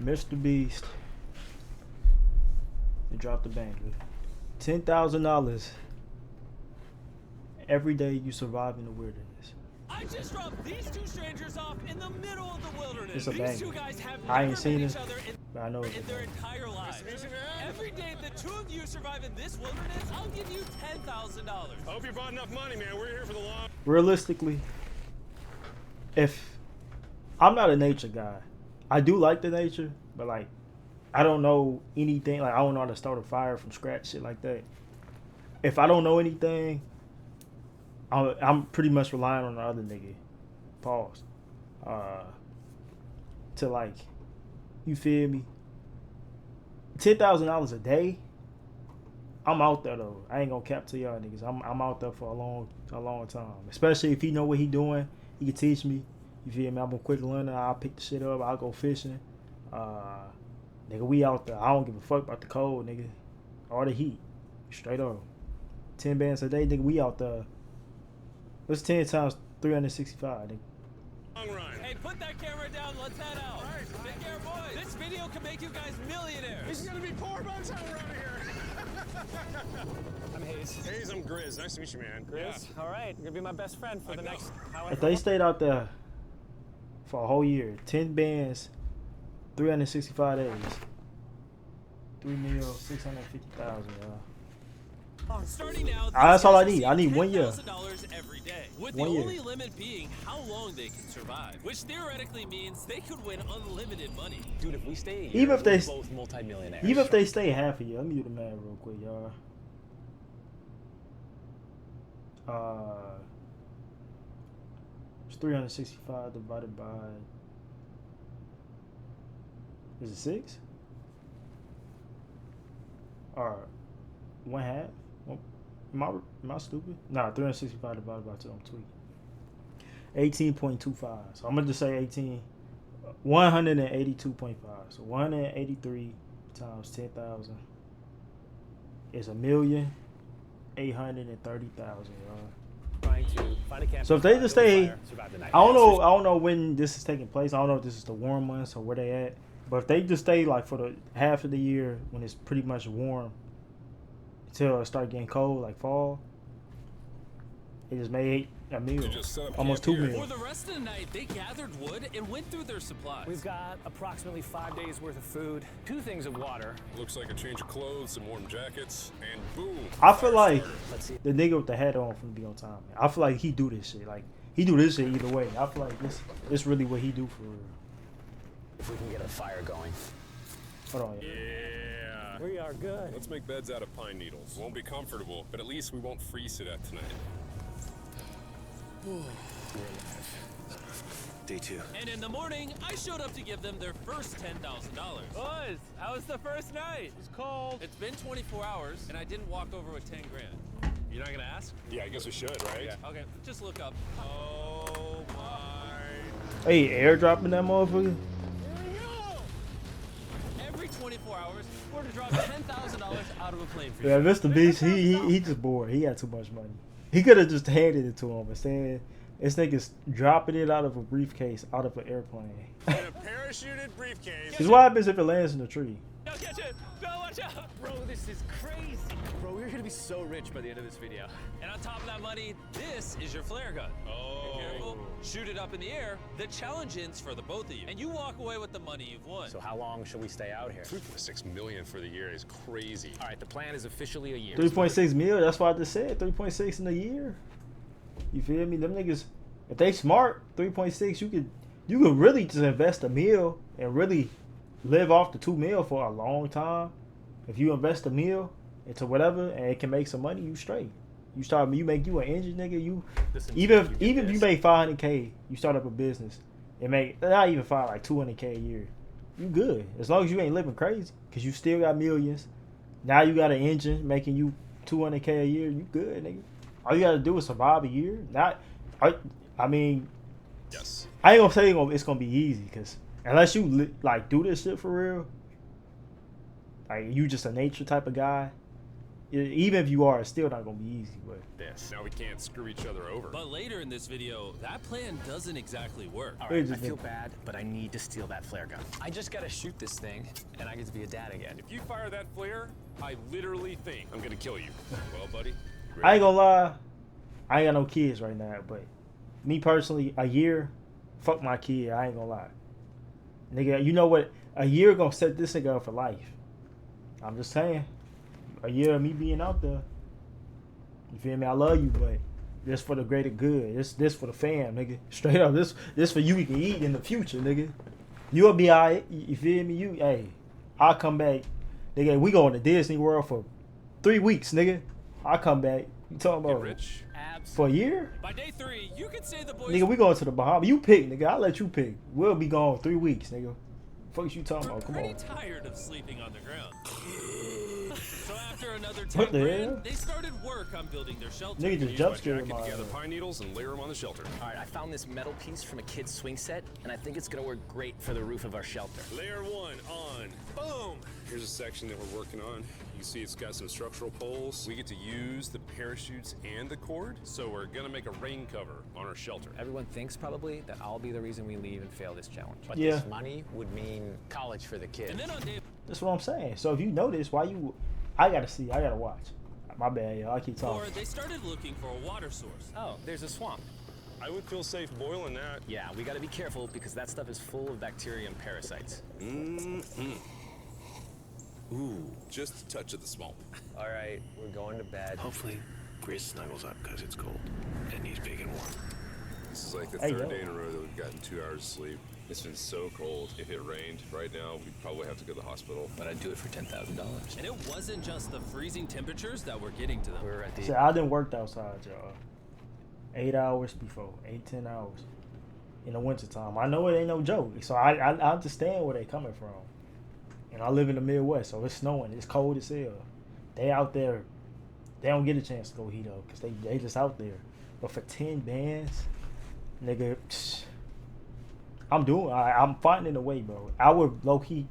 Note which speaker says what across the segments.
Speaker 1: Mr. Beast. They dropped the bank. $10,000 every day you survive in the wilderness.
Speaker 2: I just dropped these two strangers off in the middle of the wilderness.
Speaker 1: It's a
Speaker 2: These
Speaker 1: banger.
Speaker 2: two guys have
Speaker 1: I ain't
Speaker 2: never
Speaker 1: seen
Speaker 2: met
Speaker 1: it,
Speaker 2: each other
Speaker 1: but I know it's
Speaker 2: in
Speaker 1: a
Speaker 2: their
Speaker 1: banger.
Speaker 2: entire lives. Every day the two of you survive in this wilderness, I'll give you $10,000.
Speaker 3: I hope you brought enough money, man. We're here for the long.
Speaker 1: Realistically, if I'm not a nature guy, I do like the nature, but like I don't know anything. Like I don't know how to start a fire from scratch, shit like that. If I don't know anything, I'm pretty much relying on the other nigga. Pause. To like, you feel me? $10,000 a day. I'm out there though. I ain't gonna cap to y'all niggas. I'm out there for a long time. Especially if he know what he doing, he can teach me. You feel me? I'm a quick learner. I'll pick the shit up. I'll go fishing. Nigga, we out there. I don't give a fuck about the cold, nigga, or the heat. Straight up. 10 bands a day, nigga. We out there. What's 10 times 365, nigga?
Speaker 3: Long run.
Speaker 2: Hey, put that camera down. Let's head out.
Speaker 3: All right,
Speaker 2: Take care, boys. This video can make you guys millionaires.
Speaker 3: This is gonna be poor by the time we're out of here.
Speaker 4: I'm Hayes.
Speaker 3: Hayes, I'm Grizz. Nice to meet you, man.
Speaker 4: Chris? All right, you're gonna be my best friend for the next however
Speaker 1: If they
Speaker 4: long.
Speaker 1: stayed out there for a whole year, 10 bands, 365 days, 3,650,000, y'all.
Speaker 2: Starting now,
Speaker 1: That's all I
Speaker 2: these
Speaker 1: need.
Speaker 2: guys
Speaker 1: I need
Speaker 2: receive
Speaker 1: 1 year.
Speaker 2: $10,000 every day, with
Speaker 1: 1
Speaker 2: the
Speaker 1: year.
Speaker 2: only limit being how long they can survive, which theoretically means they could win unlimited money.
Speaker 4: Dude, if we stay a year,
Speaker 1: Even if they-
Speaker 4: we're both multimillionaires.
Speaker 1: Even if they stay half a year, let me do the math real quick, y'all. It's 365 divided by. Is it 6? Or 1/2? Am I stupid? Nah, 365 divided by 2. I'm tweaking. 18.25. So I'm gonna just say 182.5. So 183 times 10,000 is 1,830,000, y'all.
Speaker 4: Trying to find a campsite,
Speaker 1: So if they just stay,
Speaker 4: fire, survive the night.
Speaker 1: I don't know when this is taking place. I don't know if this is the warm months or where they at. But if they just stay like for the half of the year when it's pretty much warm until it start getting cold, like fall, it just made a meal, almost 2
Speaker 2: For
Speaker 1: meals.
Speaker 2: the rest of the night, they gathered wood and went through their supplies.
Speaker 4: We've got approximately 5 days worth of food, 2 things of water.
Speaker 3: Looks like a change of clothes, some warm jackets, and boom.
Speaker 1: I feel like
Speaker 4: Let's see.
Speaker 1: the nigga with the hat on from Be On Time. Man. I feel like he do this shit. Like he do this shit either way. I feel like this really what he do for real.
Speaker 4: If we can get a fire going.
Speaker 1: Hold on.
Speaker 3: Yeah.
Speaker 4: We are good.
Speaker 3: Let's make beds out of pine needles. Won't be comfortable, but at least we won't freeze to death tonight.
Speaker 4: We're alive. Day 2.
Speaker 2: And in the morning, I showed up to give them their first $10,000. Boys, how was the first night? It's cold. It's been 24 hours, and I didn't walk over with 10 grand. You're not gonna ask?
Speaker 3: Yeah, I guess we should, right?
Speaker 2: Yeah. Okay, just look up. Oh my.
Speaker 1: Hey, airdropping that motherfucker.
Speaker 2: Every 24 hours, we're to drop $10,000 out of a plane for you.
Speaker 1: Yeah, Mr. Beast, he just bored. He had too much money. He could have just handed it to him instead. This nigga's dropping it out of a briefcase out of an airplane.
Speaker 3: In a parachuted briefcase.
Speaker 1: Because what happens if it lands in a tree?
Speaker 2: Don't catch it! No, watch out!
Speaker 4: Bro, this is crazy. Bro, we're gonna be so rich by the end of this video.
Speaker 2: And on top of that money, this is your flare gun.
Speaker 3: Oh.
Speaker 2: Be careful. Shoot it up in the air. The challenge ends for the both of you. And you walk away with the money you've won.
Speaker 4: So how long should we stay out here?
Speaker 3: 3.6 million for the year is crazy.
Speaker 4: All right, the plan is officially a year.
Speaker 1: 3.6 mil. That's what I just said. 3.6 in a year. You feel me? Them niggas, if they smart, 3.6, you could really just invest a mil and really live off the 2 mil for a long time. If you invest a mil into whatever and it can make some money, you straight. You make you an engine nigga. Even if you make 500K, you start up a business and make not even 200K a year. You good as long as you ain't living crazy because you still got millions. Now you got an engine making you 200K a year. You good, nigga. All you gotta do is survive a year. I mean,
Speaker 3: Yes.
Speaker 1: I ain't gonna say it's gonna be easy because unless you like do this shit for real, like you just a nature type of guy, Even if you are, it's still not gonna be easy. But
Speaker 3: This. Now we can't screw each other over.
Speaker 2: But later in this video, that plan doesn't exactly work.
Speaker 4: All
Speaker 1: Wait,
Speaker 4: right, I
Speaker 1: just
Speaker 4: feel
Speaker 1: think-
Speaker 4: bad, but I need to steal that flare gun. I just gotta shoot this thing, and I get to be a dad again.
Speaker 3: If you fire that flare, I literally think I'm gonna kill you. Well, buddy.
Speaker 1: I ain't gonna lie, I ain't got no kids right now. But me personally, a year, fuck my kid. I ain't gonna lie, nigga. You know what? A year gonna set this nigga up for life. I'm just saying, a year of me being out there. You feel me? I love you, but this for the greater good. This for the fam, nigga. Straight up, this for you can eat in the future, nigga. You'll be alright. You feel me? Hey, I'll come back, nigga. We going to Disney World for 3 weeks, nigga. I'll come back. You talking
Speaker 3: Get
Speaker 1: about
Speaker 3: rich.
Speaker 1: for a year?
Speaker 2: By day 3, you could say the boys
Speaker 1: Nigga, we going to the Bahamas. You pick, nigga. I'll let you pick. We'll be gone 3 weeks, nigga. Fuck you talking
Speaker 2: were
Speaker 1: about? Come
Speaker 2: pretty
Speaker 1: on.
Speaker 2: tired of sleeping on the ground. So after another 10
Speaker 1: What the
Speaker 2: grand,
Speaker 1: hell?
Speaker 2: they started work on building their shelter.
Speaker 1: Nigga just
Speaker 3: Use
Speaker 1: jump
Speaker 3: my
Speaker 1: scared
Speaker 3: jacket
Speaker 1: my
Speaker 3: to gather
Speaker 1: ass.
Speaker 3: pine needles and layer them on the shelter.
Speaker 4: All right, I found this metal piece from a kid's swing set, and I think it's gonna work great for the roof of our shelter.
Speaker 3: Layer 1 on. Boom! Here's a section that we're working on. You can see it's got some structural poles. We get to use the parachutes and the cord, so we're gonna make a rain cover on our shelter.
Speaker 4: Everyone thinks probably that I'll be the reason we leave and fail this challenge. But
Speaker 1: Yeah.
Speaker 4: this money would mean college for the kids.
Speaker 2: And then on day
Speaker 1: That's what I'm saying. So if you notice, why you? I gotta watch. My bad, y'all. I keep
Speaker 2: 4,
Speaker 1: talking.
Speaker 2: they started looking for a water source.
Speaker 4: Oh, there's a swamp.
Speaker 3: I would feel safe boiling that.
Speaker 4: Yeah, we gotta be careful because that stuff is full of bacteria and parasites.
Speaker 3: Ooh, just a touch of the swamp.
Speaker 4: All right, we're going to bed.
Speaker 5: Hopefully, Grizz snuggles up because it's cold and he's big and warm.
Speaker 3: This is like the
Speaker 1: Hey,
Speaker 3: third
Speaker 1: yo.
Speaker 3: day in a row that we've gotten 2 hours of sleep. It's been so cold. If it rained right now, we'd probably have to go to the hospital.
Speaker 4: But I'd do it for $10,000.
Speaker 2: And it wasn't just the freezing temperatures that were getting to them.
Speaker 4: We're at the
Speaker 1: So I done worked outside, y'all. 8 hours before, 8-10 hours in the wintertime. I know it ain't no joke. So I understand where they coming from. And I live in the Midwest, so it's snowing. It's cold as hell. They out there, they don't get a chance to go heat up because they just out there. But for 10 bands, nigga, I'm finding a way, bro. I would low key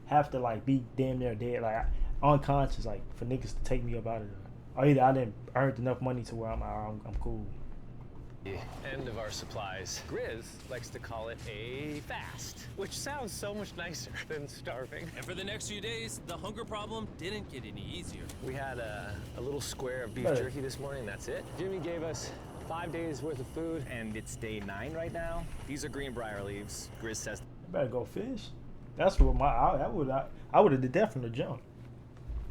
Speaker 1: have to like be damn near dead, like unconscious, like for niggas to take me up out of there. Or either I didn't earn enough money to where I'm cool.
Speaker 4: end of our supplies. Grizz likes to call it a fast, which sounds so much nicer than starving.
Speaker 2: And for the next few days, the hunger problem didn't get any easier.
Speaker 4: We had a little square of beef
Speaker 1: Hey.
Speaker 4: jerky this morning, that's it. Jimmy gave us 5 days worth of food, and it's day 9 right now. These are greenbrier leaves. Grizz says
Speaker 1: I better go fish. That's what I would have did that from the jump.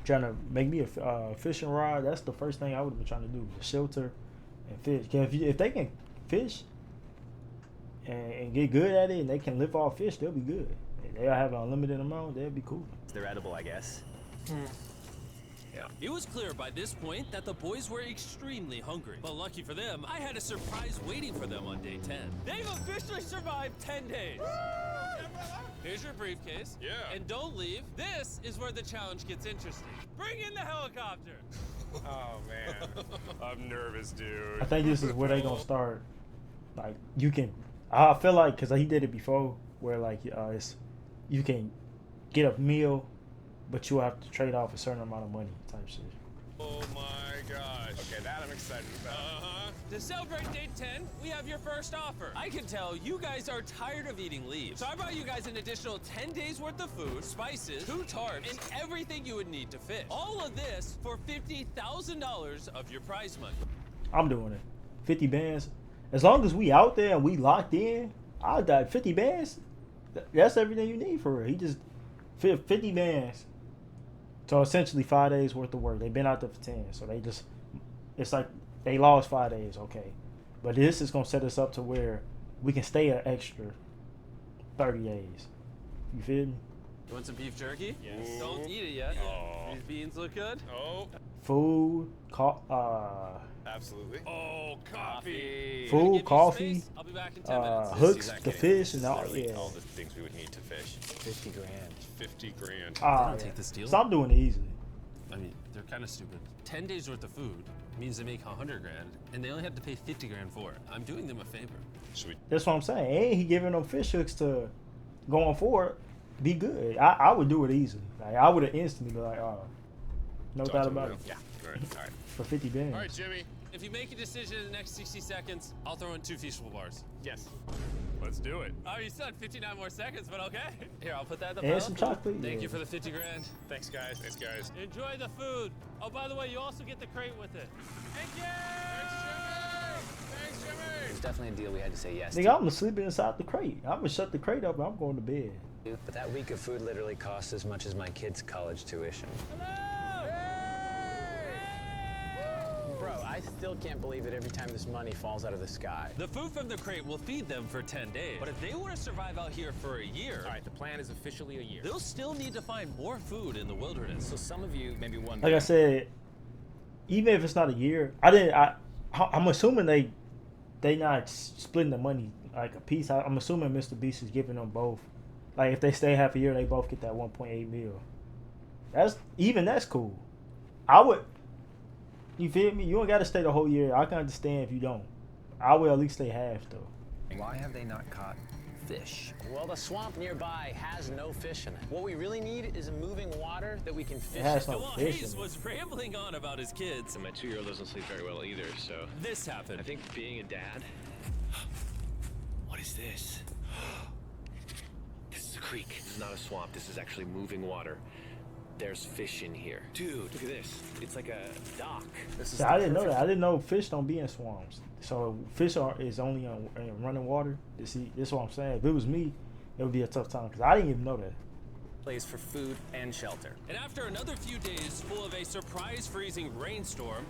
Speaker 1: Trying to make me a fishing rod. That's the first thing I would have been trying to do. Shelter and fish. 'Cause if they can fish and get good at it, and they can live off fish, they'll be good. And they'll have an unlimited amount. They'll be cool.
Speaker 4: they're edible, I guess.
Speaker 3: Yeah.
Speaker 2: It was clear by this point that the boys were extremely hungry. But lucky for them, I had a surprise waiting for them on day 10. They've officially survived 10 days. Here's your briefcase.
Speaker 3: Yeah.
Speaker 2: And don't leave. This is where the challenge gets interesting. Bring in the helicopter.
Speaker 3: Oh man, I'm nervous, dude.
Speaker 1: I think this is where they gonna start. Like you can, I feel like because he did it before, where like it's you can get a meal, but you have to trade off a certain amount of money type shit.
Speaker 3: Oh my gosh. Okay, that I'm excited about.
Speaker 2: To celebrate day 10, we have your first offer. I can tell you guys are tired of eating leaves. So I brought you guys an additional 10 days worth of food, spices, 2 tarps, and everything you would need to fish. All of this for $50,000 of your prize money.
Speaker 1: I'm doing it. 50 bands. As long as we out there and we locked in, I'll die. 50 bands. That's everything you need for real. He just 50 bands. So essentially 5 days worth of work. They've been out there for 10. So they just, it's like they lost 5 days. Okay. But this is going to set us up to where we can stay an extra 30 days. You feel me?
Speaker 2: You want some beef jerky?
Speaker 3: Yes.
Speaker 2: Don't eat it yet.
Speaker 3: Aw.
Speaker 2: These beans look good.
Speaker 3: Oh,
Speaker 1: Food,
Speaker 3: absolutely. Oh, coffee.
Speaker 2: Give
Speaker 1: food,
Speaker 2: you
Speaker 1: coffee,
Speaker 2: space. I'll be back in 10 minutes.
Speaker 1: hooks,
Speaker 4: not
Speaker 1: the
Speaker 4: kidding.
Speaker 1: fish, and all.
Speaker 3: Literally
Speaker 1: Yeah.
Speaker 3: all the things we would need to fish.
Speaker 4: 50 grand.
Speaker 3: 50 grand.
Speaker 1: Ah,
Speaker 2: don't
Speaker 1: yeah.
Speaker 2: take this deal.
Speaker 1: So I'm doing it easily.
Speaker 2: I mean, they're kind of stupid. 10 days worth of food means they make 100 grand, and they only have to pay 50 grand for it. I'm doing them a favor.
Speaker 3: Should we?
Speaker 1: That's what I'm saying. And he giving them fish hooks to going forward. Be good. I would do it easily. Like I would have instantly be like, oh, no
Speaker 3: Talk
Speaker 1: doubt
Speaker 3: to him
Speaker 1: about
Speaker 3: now.
Speaker 1: it.
Speaker 4: Yeah.
Speaker 3: All right.
Speaker 1: for 50 bands.
Speaker 3: All right, Jimmy.
Speaker 2: If you make a decision in the next 60 seconds, I'll throw in 2 feasible bars.
Speaker 4: Yes.
Speaker 3: Let's do it.
Speaker 2: Oh, you said 59 more seconds, but okay. Here, I'll put that in the
Speaker 1: And
Speaker 2: pile.
Speaker 1: some chocolate.
Speaker 2: Thank
Speaker 1: yeah.
Speaker 2: you for the 50 grand.
Speaker 4: Thanks, guys.
Speaker 3: Thanks, guys.
Speaker 2: Enjoy the food. Oh, by the way, you also get the crate with it. Thank you!
Speaker 3: Thanks, Jimmy.
Speaker 6: It was definitely a deal we had to say yes
Speaker 1: Nigga,
Speaker 6: to.
Speaker 1: I'm sleeping inside the crate. I'm gonna shut the crate up and I'm going to bed.
Speaker 6: But that week of food literally cost as much as my kid's college tuition. Bro, I still can't believe it every time this money falls out of the sky.
Speaker 2: The food from the crate will feed them for 10 days. But if they want to survive out here for a year,
Speaker 4: All right, the plan is officially a year.
Speaker 2: they'll still need to find more food in the wilderness.
Speaker 4: So some of you maybe wonder.
Speaker 1: Like I said, even if it's not a year, I'm assuming they not splitting the money like a piece. I'm assuming Mr. Beast is giving them both. Like if they stay half a year, they both get that 1.8 mil. That's cool. I would. You feel me? You don't got to stay the whole year. I can understand if you don't. I will at least stay half though.
Speaker 6: Why have they not caught fish?
Speaker 4: Well, the swamp nearby has no fish in it. What we really need is a moving water that we can fish
Speaker 1: It has
Speaker 4: in.
Speaker 1: no
Speaker 2: While
Speaker 1: fish
Speaker 2: Hayes
Speaker 1: in it.
Speaker 2: was rambling on about his kids,
Speaker 7: My 2-year-old doesn't sleep very well either, so
Speaker 2: this happened.
Speaker 7: I think being a dad.
Speaker 5: What is this? This is a creek.
Speaker 7: This is not a swamp. This is actually moving water. There's fish in here.
Speaker 5: Dude.
Speaker 7: Look at this. It's like a dock.
Speaker 4: This is
Speaker 1: See,
Speaker 4: the
Speaker 1: I didn't know
Speaker 4: perfect-
Speaker 1: that. I didn't know fish don't be in swamps. So fish is only in running water. See, this is what I'm saying. If it was me, it would be a tough time because I didn't even know that.
Speaker 4: place for food and shelter.
Speaker 2: And after another few days full of a surprise freezing rainstorm,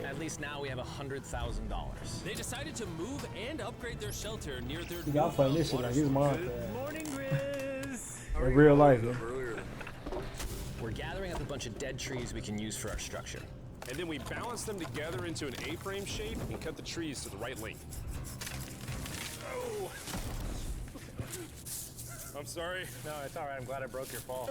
Speaker 4: At least now we have $100,000.
Speaker 2: they decided to move and upgrade their shelter near their
Speaker 1: See, y'all playing this shit like it's
Speaker 2: water
Speaker 1: Minecraft.
Speaker 4: Morning, Grizz.
Speaker 1: In real life, yeah.
Speaker 4: We're gathering up a bunch of dead trees we can use for our structure.
Speaker 3: And then we balance them together into an A-frame shape and cut the trees to the right length. Oh. I'm sorry.
Speaker 4: No, it's all right. I'm glad I broke your fall.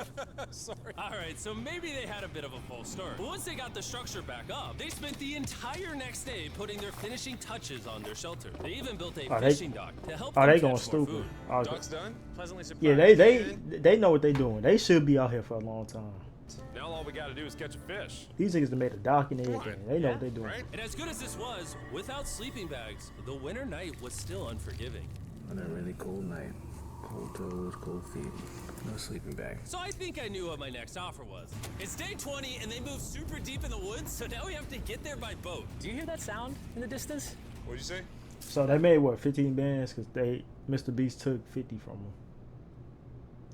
Speaker 3: Sorry.
Speaker 2: All right, so maybe they had a bit of a false start. But once they got the structure back up, they spent the entire next day putting their finishing touches on their shelter. They even built a
Speaker 1: Oh, they-
Speaker 2: fishing dock to help
Speaker 1: Oh,
Speaker 2: them
Speaker 1: they
Speaker 2: catch
Speaker 1: going
Speaker 2: more
Speaker 1: stupid.
Speaker 2: food.
Speaker 1: Oh,
Speaker 3: Dock's done.
Speaker 4: Pleasantly surprised.
Speaker 1: yeah, they know what they doing. They should be out here for a long time.
Speaker 3: Now all we gotta do is catch a fish.
Speaker 1: These niggas done made a dock and everything.
Speaker 3: on,
Speaker 1: They know what they doing.
Speaker 3: Right?
Speaker 2: And as good as this was, without sleeping bags, the winter night was still unforgiving.
Speaker 5: On a really cold night. Cold toes, cold feet. No sleeping bag.
Speaker 2: So I think I knew what my next offer was. It's day 20 and they moved super deep in the woods, so now we have to get there by boat.
Speaker 4: Do you hear that sound in the distance?
Speaker 3: What'd you say?
Speaker 1: So they made what 15 bands because Mr. Beast took 50 from them.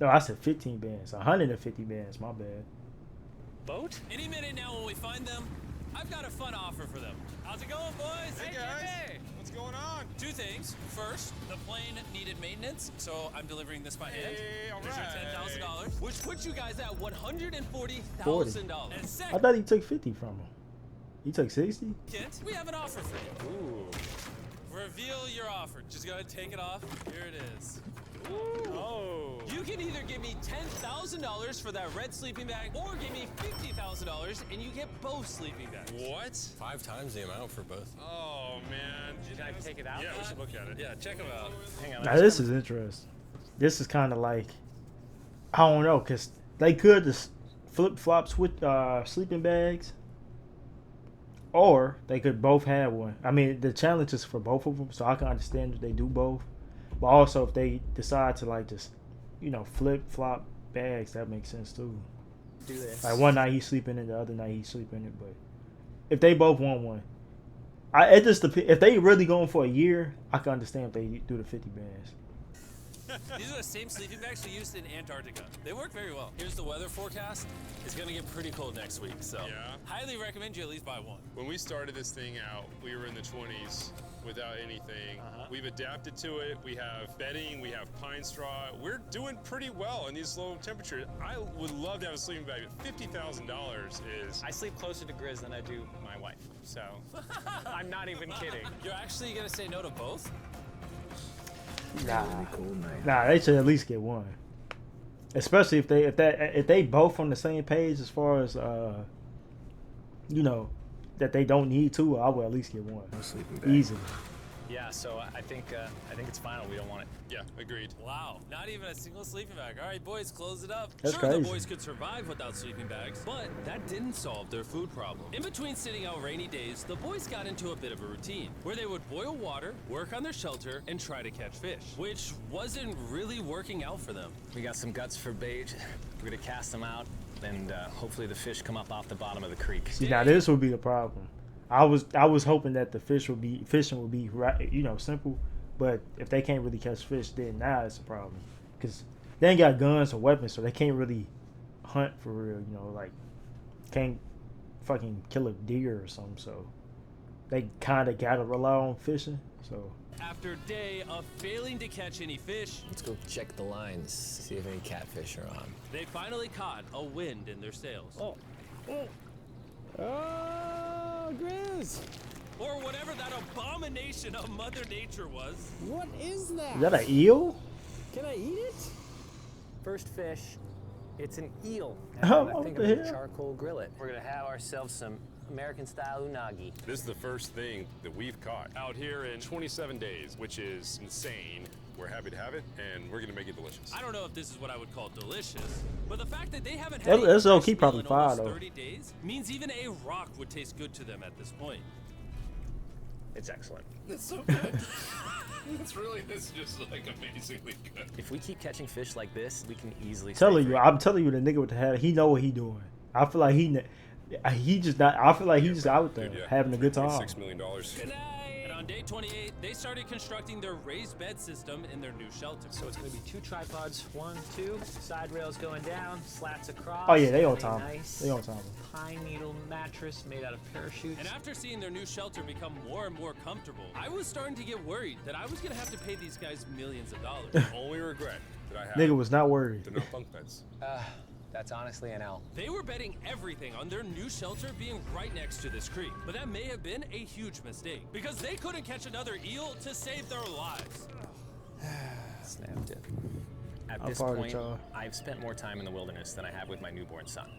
Speaker 1: No, I said 15 bands. 150 bands. My bad.
Speaker 4: Boat?
Speaker 2: Any minute now when we find them, I've got a fun offer for them. How's it going, boys?
Speaker 3: Hey guys, what's going on?
Speaker 2: 2 things. First, the plane needed maintenance, so I'm delivering this by hand.
Speaker 3: Hey, all
Speaker 2: There's your
Speaker 3: right.
Speaker 2: $10,000, which puts you guys at $140,000. And
Speaker 1: I
Speaker 2: second,
Speaker 1: thought he took 50 from him. He took 60?
Speaker 2: we have an offer for you. Ooh. Reveal your offer. Just go ahead and take it off. Here it is.
Speaker 4: Oh.
Speaker 2: You can either give me $10,000 for that red sleeping bag, or give me $50,000 and you get both sleeping bags.
Speaker 3: What?
Speaker 2: 5 times the amount for both.
Speaker 3: Oh man.
Speaker 4: Can I take it out?
Speaker 3: Yeah, we should look at it.
Speaker 2: Yeah, check them out.
Speaker 4: Hang on.
Speaker 1: Now this is interesting. This is kind of like, I don't know, because they could just flip-flop switch sleeping bags, or they could both have one. I mean, the challenge is for both of them, so I can understand if they do both. But also, if they decide to like just, flip-flop bags, that makes sense too.
Speaker 4: Do this.
Speaker 1: Like one night he's sleeping in, the other night he's sleeping in it. But if they both want one, it just depends. If they really going for a year, I can understand if they do the 50 bands.
Speaker 2: These are the same sleeping bags we used in Antarctica. They work very well. Here's the weather forecast. It's going to get pretty cold next week, so
Speaker 3: Yeah.
Speaker 2: highly recommend you at least buy one.
Speaker 3: When we started this thing out, we were in the 20s without anything. We've adapted to it. We have bedding, we have pine straw. We're doing pretty well in these low temperatures. I would love to have a sleeping bag, but $50,000 is.
Speaker 4: I sleep closer to Grizz than I do my wife, so I'm not even kidding.
Speaker 2: You're actually going to say no to both?
Speaker 1: Nah,
Speaker 5: Really cold night.
Speaker 1: nah, they should at least get one. Especially if they both on the same page as far as that they don't need two, I will at least get one
Speaker 5: No sleeping bag.
Speaker 1: easily.
Speaker 4: Yeah, so I think it's final. We don't want it.
Speaker 3: Yeah, agreed.
Speaker 2: Wow, not even a single sleeping bag. All right, boys, close it up.
Speaker 1: That's
Speaker 2: sure,
Speaker 1: crazy.
Speaker 2: the boys could survive without sleeping bags, but that didn't solve their food problem. In between sitting out rainy days, the boys got into a bit of a routine where they would boil water, work on their shelter, and try to catch fish, which wasn't really working out for them.
Speaker 4: We got some guts for bait. We're gonna cast them out, and hopefully the fish come up off the bottom of the creek.
Speaker 1: See, now this would be the problem. I was hoping that the fishing would be right, simple, but if they can't really catch fish, then now it's a problem because they ain't got guns or weapons, so they can't really hunt for real. Like can't fucking kill a deer or something. So they kind of gotta rely on fishing. So
Speaker 2: After a day of failing to catch any fish,
Speaker 6: Let's go check the lines, see if any catfish are on.
Speaker 2: they finally caught a wind in their sails.
Speaker 6: Oh, Grizz!
Speaker 2: Or whatever that abomination of Mother Nature was.
Speaker 6: What is that?
Speaker 1: is that an eel?
Speaker 6: Can I eat it?
Speaker 4: First fish, it's an eel.
Speaker 1: Oh,
Speaker 4: And I
Speaker 1: what
Speaker 4: think
Speaker 1: the
Speaker 4: I'm gonna
Speaker 1: hell?
Speaker 4: charcoal grill it. We're gonna have ourselves some American-style unagi.
Speaker 3: This is the first thing that we've caught out here in 27 days, which is insane. We're happy to have it, and we're gonna make it delicious.
Speaker 2: I don't know if this is what I would call delicious, but the fact that they haven't had
Speaker 1: That's
Speaker 2: a
Speaker 1: low-key
Speaker 2: fresh meal
Speaker 1: probably
Speaker 2: in
Speaker 1: fire,
Speaker 2: almost
Speaker 1: though.
Speaker 2: 30 days means even a rock would taste good to them at this point.
Speaker 4: It's excellent.
Speaker 3: It's so good. It's just like amazingly good.
Speaker 4: If we keep catching fish like this, we can easily.
Speaker 1: I'm telling you, the nigga with the hat, he know what he doing. I feel like he just not. I feel like he's just out there
Speaker 3: Dude, yeah.
Speaker 1: having a good time.
Speaker 3: $6 million.
Speaker 2: Good night. And on day 28, they started constructing their raised bed system in their new shelter.
Speaker 4: So it's gonna be 2 tripods, 1, 2, side rails going down, slats across.
Speaker 1: Oh yeah, they on
Speaker 4: and a
Speaker 1: time.
Speaker 4: Nice
Speaker 1: They on time.
Speaker 4: pine needle mattress made out of parachutes.
Speaker 2: And after seeing their new shelter become more and more comfortable, I was starting to get worried that I was gonna have to pay these guys millions of dollars.
Speaker 3: The only regret that I have
Speaker 1: Nigga was not worried.
Speaker 3: the no bunk beds.
Speaker 6: That's honestly an L.
Speaker 2: They were betting everything on their new shelter being right next to this creek, but that may have been a huge mistake because they couldn't catch another eel to save their lives.
Speaker 4: Snapped it. At
Speaker 1: I'm
Speaker 4: this
Speaker 1: proud of
Speaker 4: point,
Speaker 1: y'all.
Speaker 4: I've spent more time in the wilderness than I have with my newborn son.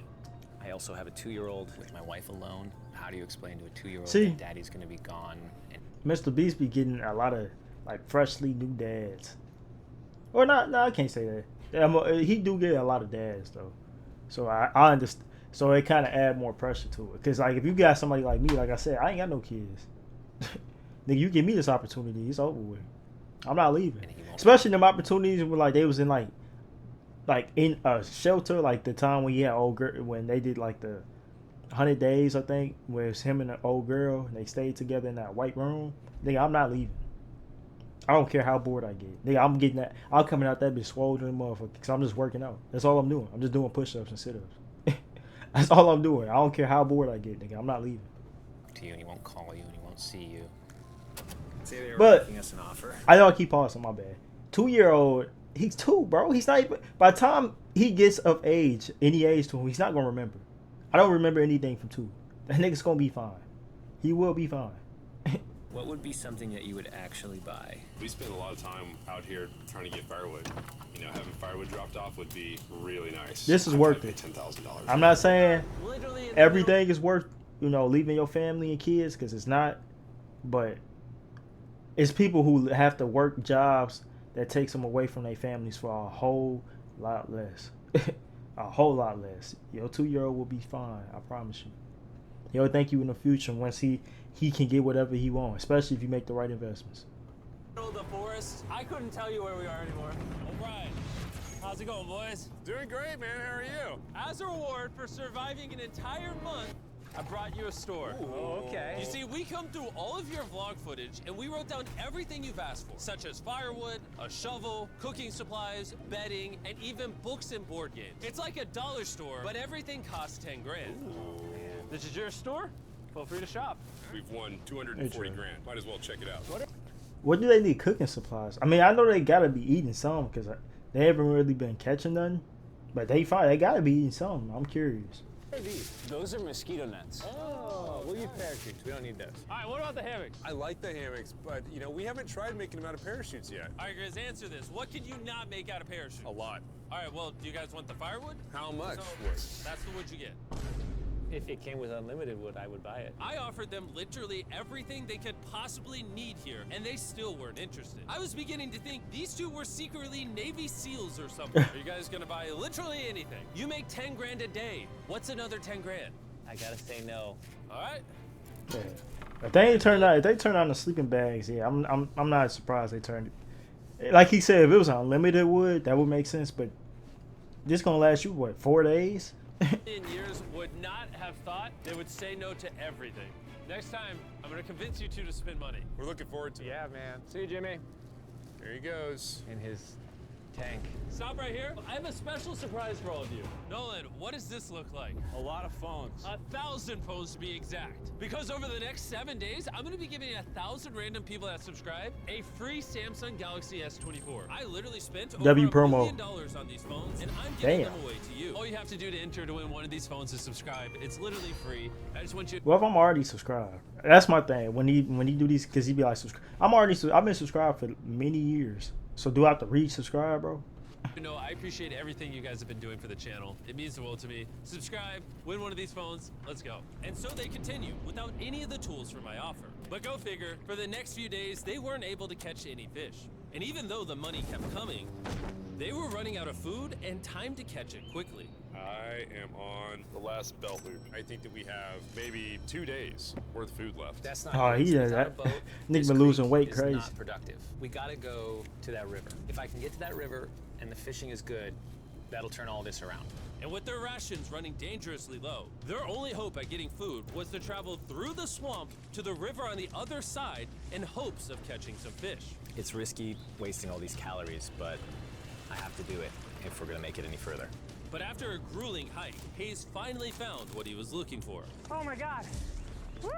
Speaker 4: I also have a 2-year-old with my wife alone. How do you explain to a 2-year-old
Speaker 1: See?
Speaker 4: that daddy's gonna be gone? And
Speaker 1: Mr. Beast be getting a lot of like freshly new dads, or not. No, I can't say that. He do get a lot of dads though, so I understand. So it kind of add more pressure to it. Cause like if you got somebody like me, like I said, I ain't got no kids. Nigga, you give me this opportunity, it's over with. I'm not leaving.
Speaker 4: And he won't.
Speaker 1: Especially them opportunities when like they was in like in a shelter, like the time when he had old girl when they did like the 100 days, I think, where it's him and the old girl and they stayed together in that white room. Nigga, I'm not leaving. I don't care how bored I get. Nigga, I'm getting that. I'm coming out that bitch swollen motherfucker because I'm just working out. That's all I'm doing. I'm just doing push-ups and sit-ups. That's all I'm doing. I don't care how bored I get, nigga. I'm not leaving.
Speaker 4: To you, and he won't call you, and he won't see you. Say they were
Speaker 1: But-
Speaker 4: making us an offer.
Speaker 1: I know I keep pausing, my bad. 2-year-old, he's 2, bro. He's not even. By the time he gets of age, any age to him, he's not gonna remember. I don't remember anything from 2. That nigga's gonna be fine. He will be fine.
Speaker 7: What would be something that you would actually buy?
Speaker 3: We spend a lot of time out here trying to get firewood. You know, having firewood dropped off would be really nice.
Speaker 1: This is worth it.
Speaker 3: $10,000.
Speaker 1: I'm not saying
Speaker 2: Literally in the
Speaker 1: everything is worth, leaving your family and kids, because it's not. But it's people who have to work jobs that takes them away from their families for a whole lot less. A whole lot less. Your 2-year-old will be fine. I promise you. He'll thank you in the future once he can get whatever he wants, especially if you make the right investments.
Speaker 2: middle of the forest. I couldn't tell you where we are anymore. All right. How's it going, boys?
Speaker 3: Doing great, man. How are you?
Speaker 2: As a reward for surviving an entire month, I brought you a store.
Speaker 4: Oh, okay.
Speaker 2: You see, we come through all of your vlog footage and we wrote down everything you've asked for, such as firewood, a shovel, cooking supplies, bedding, and even books and board games. It's like a dollar store, but everything costs 10 grand. This is your store? Feel free to shop.
Speaker 3: We've won 240 grand. Might as well check it out.
Speaker 1: What do they need cooking supplies? I mean, I know they gotta be eating some because they haven't really been catching none, but they gotta be eating some. I'm curious.
Speaker 6: What are these? Those are mosquito nets. Oh, we'll use parachutes. We don't need those.
Speaker 2: All right, what about the hammocks?
Speaker 3: I like the hammocks, but we haven't tried making them out of parachutes yet.
Speaker 2: All right, Grizz, answer this. What could you not make out of parachutes?
Speaker 3: A lot.
Speaker 2: All right, well, do you guys want the firewood?
Speaker 3: How much
Speaker 2: So,
Speaker 3: wood?
Speaker 2: that's the wood you get.
Speaker 4: If it came with unlimited wood, I would buy it.
Speaker 2: I offered them literally everything they could possibly need here, and they still weren't interested. I was beginning to think these two were secretly Navy SEALs or something. Are you guys gonna buy literally anything? You make 10 grand a day. What's another 10 grand?
Speaker 4: I gotta say no.
Speaker 2: All right.
Speaker 1: Yeah. If they turn on the sleeping bags, yeah, I'm not surprised they turned it. Like he said, if it was unlimited wood, that would make sense. But this gonna last you what, 4 days?
Speaker 2: In years would not have thought they would say no to everything. Next time, I'm gonna convince you two to spend money.
Speaker 3: We're looking forward to it.
Speaker 4: Yeah, man. See you, Jimmy.
Speaker 3: There he goes.
Speaker 4: In his tank.
Speaker 2: Stop right here. I have a special surprise for all of you. Nolan, what does this look like?
Speaker 6: A lot of phones.
Speaker 2: 1,000 phones to be exact. Because over the next 7 days, I'm gonna be giving 1,000 random people that subscribe a free Samsung Galaxy S24. I literally spent over
Speaker 1: W
Speaker 2: $1
Speaker 1: promo.
Speaker 2: million on these phones, and I'm giving
Speaker 1: Damn.
Speaker 2: them away to you. All you have to do to enter to win one of these phones is subscribe. It's literally free. I just want you.
Speaker 1: Well, if I'm already subscribed, that's my thing. When he do these, because he be like, I've been subscribed for many years. So do I have to resubscribe, bro?
Speaker 2: You know, I appreciate everything you guys have been doing for the channel. It means the world to me. Subscribe, win one of these phones, let's go. And so they continue without any of the tools for my offer. But go figure, for the next few days, they weren't able to catch any fish. And even though the money kept coming, they were running out of food and time to catch it quickly.
Speaker 3: I am on the last belt loop. I think that we have maybe 2 days worth of food left.
Speaker 4: That's not
Speaker 1: Oh,
Speaker 4: good.
Speaker 1: he
Speaker 4: Without
Speaker 1: that.
Speaker 4: a boat,
Speaker 1: Nick
Speaker 4: this
Speaker 1: been losing
Speaker 4: creek
Speaker 1: weight
Speaker 4: is
Speaker 1: crazy.
Speaker 4: not productive. We gotta go to that river. If I can get to that river and the fishing is good, that'll turn all this around.
Speaker 2: And with their rations running dangerously low, their only hope at getting food was to travel through the swamp to the river on the other side in hopes of catching some fish.
Speaker 4: It's risky wasting all these calories, but I have to do it if we're gonna make it any further.
Speaker 2: But after a grueling hike, Hayes finally found what he was looking for.
Speaker 6: Oh my God! Woo!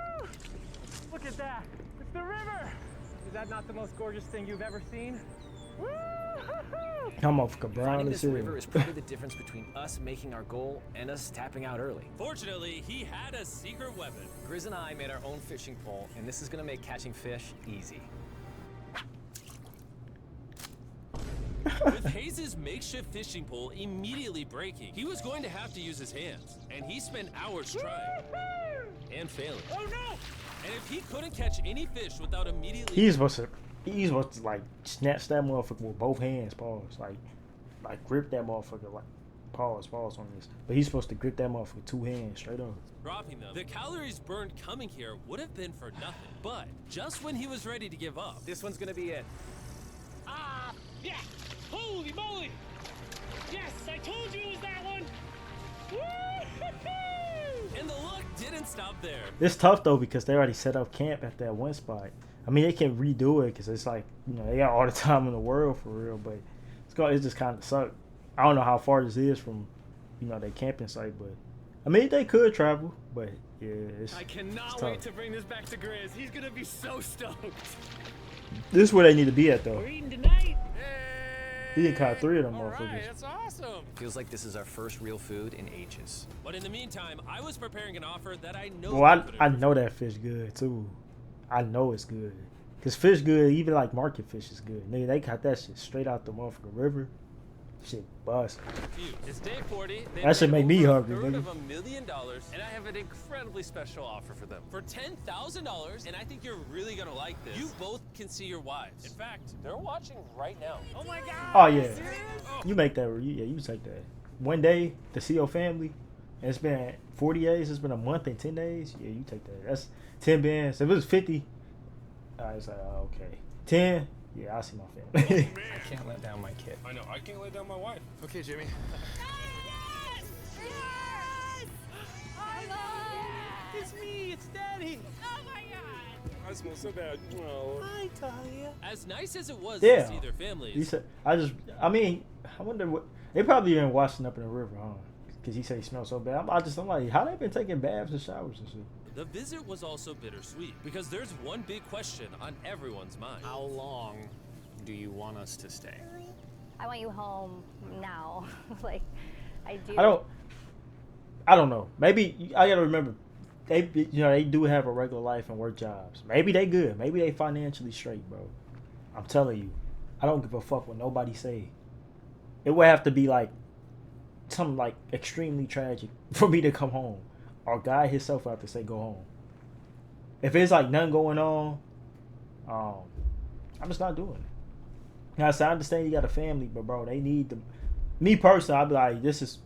Speaker 6: Look at that! It's the river! Is that not the most gorgeous thing you've ever seen? Woo!
Speaker 1: I'm off brown
Speaker 4: Finding
Speaker 1: and
Speaker 4: this
Speaker 1: cereal.
Speaker 4: river is probably the difference between us making our goal and us tapping out early.
Speaker 2: Fortunately, he had a secret weapon.
Speaker 4: Grizz and I made our own fishing pole, and this is gonna make catching fish easy.
Speaker 2: With Hayes' makeshift fishing pole immediately breaking, he was going to have to use his hands. And he spent hours trying and failing.
Speaker 6: Oh no!
Speaker 2: And if he couldn't catch any fish without immediately...
Speaker 1: He's supposed to like snatch that motherfucker with both hands, pause. Like grip that motherfucker, like pause on this. But he's supposed to grip that motherfucker with 2 hands straight up.
Speaker 2: dropping them. The calories burned coming here would have been for nothing. But just when he was ready to give up,
Speaker 4: This one's gonna be it.
Speaker 6: Ah! Yeah! Holy moly! Yes, I told you it was that one! Woo!
Speaker 2: and the luck didn't stop there.
Speaker 1: It's tough though because they already set up camp at that one spot. I mean, they can redo it because it's like, you know, they got all the time in the world for real, but it just kind of sucked. I don't know how far this is from, you know, their camping site, but I mean, they could travel, but yeah, it's
Speaker 6: I cannot
Speaker 1: it's
Speaker 6: wait
Speaker 1: tough.
Speaker 6: to bring this back to Grizz. He's gonna be so stoked.
Speaker 1: This is where they need to be at though.
Speaker 6: We're eating tonight.
Speaker 1: He done caught 3 of them
Speaker 3: All right,
Speaker 1: motherfuckers.
Speaker 3: that's awesome.
Speaker 4: Feels like this is our first real food in ages.
Speaker 2: But in the meantime, I was preparing an offer that I know.
Speaker 1: Well,
Speaker 2: they couldn't
Speaker 1: I know that fish good too. I know it's good. Cause fish good, even like market fish is good. Nigga, they got that shit straight out the motherfucking river. Shit bust.
Speaker 2: refuse. It's day 40. They
Speaker 1: That should
Speaker 2: made
Speaker 1: make me
Speaker 2: over
Speaker 1: hungry,
Speaker 2: a third
Speaker 1: nigga.
Speaker 2: of $1 million, and I have an incredibly special offer for them. For $10,000, and I think you're really gonna like this. You both can see your wives. In fact, they're watching right now.
Speaker 6: Oh my God!
Speaker 1: Oh yeah,
Speaker 6: Serious?
Speaker 1: you make that. Yeah, you take that. One day to see your family. And it's been 40 days. It's been a month and 10 days. Yeah, you take that. That's 10 bands. If it was 50, it's like okay. 10. Yeah, I see my family.
Speaker 4: I can't let down my kid.
Speaker 3: I know, I can't lay down my wife.
Speaker 4: Okay, Jimmy.
Speaker 6: It's me. It's Daddy.
Speaker 3: I smell so bad. Oh.
Speaker 6: Hi, Talia.
Speaker 2: As nice as it was
Speaker 1: Yeah.
Speaker 2: to see their families,
Speaker 1: He said, I wonder what they probably been washing up in the river, huh? Because he said he smells so bad. I'm like, how they been taking baths and showers and shit?
Speaker 2: the visit was also bittersweet because there's one big question on everyone's mind.
Speaker 4: How long do you want us to stay?
Speaker 8: I want you home now. Like, I do.
Speaker 1: I don't know. Maybe I gotta remember, they do have a regular life and work jobs. Maybe they good. Maybe they financially straight, bro. I'm telling you, I don't give a fuck what nobody say. It would have to be like something like extremely tragic for me to come home. or guide himself out to say go home. If it's like nothing going on, I'm just not doing it. Now, so I understand you got a family, but bro, they need the. Me personally, I'd be like, this.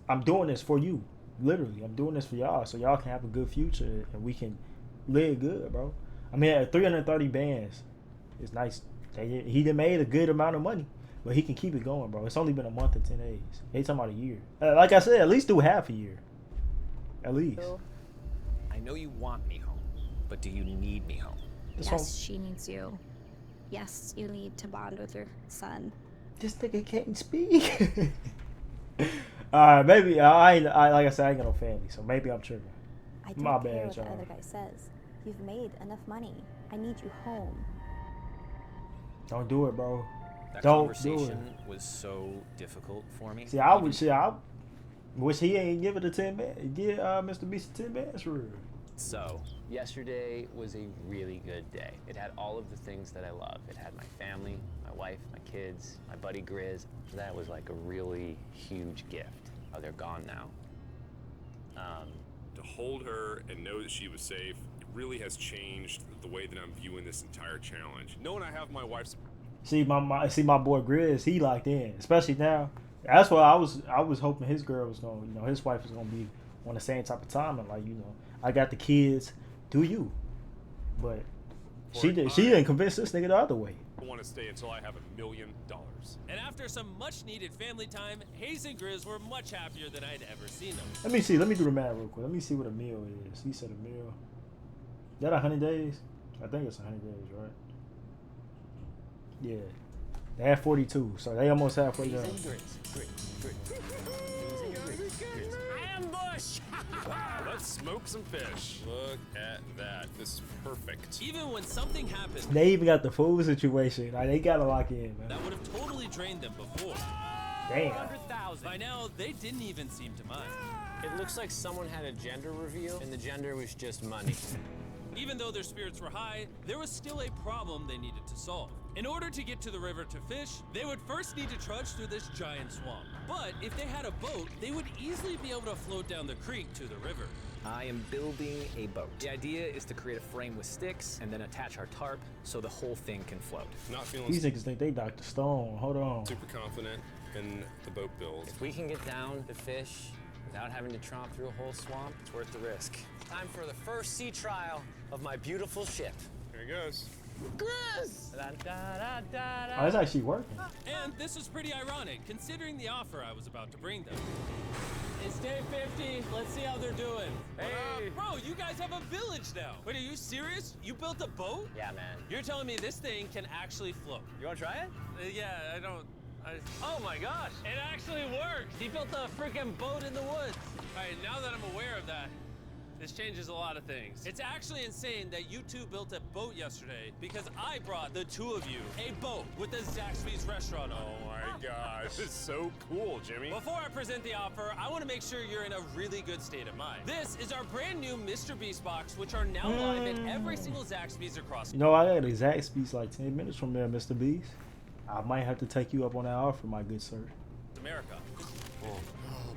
Speaker 1: I'm doing this for you. Literally, I'm doing this for y'all, so y'all can have a good future and we can live good, bro. I mean, at 330 bands, it's nice. He done made a good amount of money, but he can keep it going, bro. It's only been a month and 10 days. They talking about a year. Like I said, at least do half a year. At least.
Speaker 9: I know you want me home, but do you need me home?
Speaker 10: Yes, she needs you. Yes, you need to bond with your son.
Speaker 1: This nigga can't speak. Maybe I like I said, I ain't got no family, so maybe I'm tripping.
Speaker 8: I don't
Speaker 1: My
Speaker 8: care
Speaker 1: bad,
Speaker 8: what the
Speaker 1: y'all.
Speaker 8: other guy says. You've made enough money. I need you home.
Speaker 1: Don't do it, bro.
Speaker 9: That
Speaker 1: Don't
Speaker 9: conversation was so difficult for me.
Speaker 1: See, I wish he ain't give it a 10 man. Give Mr. Beast a 10 bands for real.
Speaker 4: So, yesterday was a really good day. It had all of the things that I love. It had my family, my wife, my kids, my buddy Grizz. That was like a really huge gift. Oh, they're gone now.
Speaker 3: To hold her and know that she was safe, it really has changed the way that I'm viewing this entire challenge. Knowing I have my wife's.
Speaker 1: See my boy Grizz, he locked in, especially now. That's why I was hoping his girl was gonna, his wife was gonna be on the same type of time, and like, I got the kids, do you? But she didn't convince this nigga the other way.
Speaker 3: I want to stay until I have $1 million.
Speaker 2: And after some much-needed family time, Hayes and Grizz were much happier than I'd ever seen them.
Speaker 1: Let me see. Let me do the math real quick. Let me see what a meal is. He said a meal. Is that 100 days? I think it's 100 days, right? Yeah. They had 42, so they almost halfway done.
Speaker 2: Ambush!
Speaker 3: Let's smoke some fish. Look at that. This is perfect.
Speaker 2: Even when something happened
Speaker 1: They even got the food situation. Like, they gotta lock in, man.
Speaker 2: that would have totally drained them before.
Speaker 1: Damn.
Speaker 2: 100,000. By now, they didn't even seem to mind.
Speaker 4: It looks like someone had a gender reveal, and the gender was just money.
Speaker 2: Even though their spirits were high, there was still a problem they needed to solve. In order to get to the river to fish, they would first need to trudge through this giant swamp. But if they had a boat, they would easily be able to float down the creek to the river.
Speaker 9: I am building a boat. The idea is to create a frame with sticks and then attach our tarp so the whole thing can float.
Speaker 3: Not feeling
Speaker 1: These niggas think they Dr. Stone. Hold on.
Speaker 3: super confident in the boat build.
Speaker 4: If we can get down to fish without having to tromp through a whole swamp, it's worth the risk. Time for the first sea trial of my beautiful ship.
Speaker 3: Here it goes.
Speaker 4: Grizz!
Speaker 1: Oh, it's actually working.
Speaker 2: And this was pretty ironic, considering the offer I was about to bring them. It's day 50. Let's see how they're doing. Hey! Bro, you guys have a village now. Wait, are you serious? You built a boat?
Speaker 4: Yeah, man.
Speaker 2: You're telling me this thing can actually float?
Speaker 4: You wanna try it?
Speaker 2: Yeah, oh my gosh, it actually works. He built a freaking boat in the woods. All right, now that I'm aware of that, this changes a lot of things. It's actually insane that you two built a boat yesterday because I brought the two of you a boat with the Zaxby's restaurant on it.
Speaker 3: Oh my gosh. This is so cool, Jimmy.
Speaker 2: Before I present the offer, I want to make sure you're in a really good state of mind. This is our brand new Mr. Beast box, which are now live at every single Zaxby's across.
Speaker 1: I got an exact speech like 10 minutes from there, Mr. Beast. I might have to take you up on that offer, my good sir.
Speaker 2: America.
Speaker 3: Oh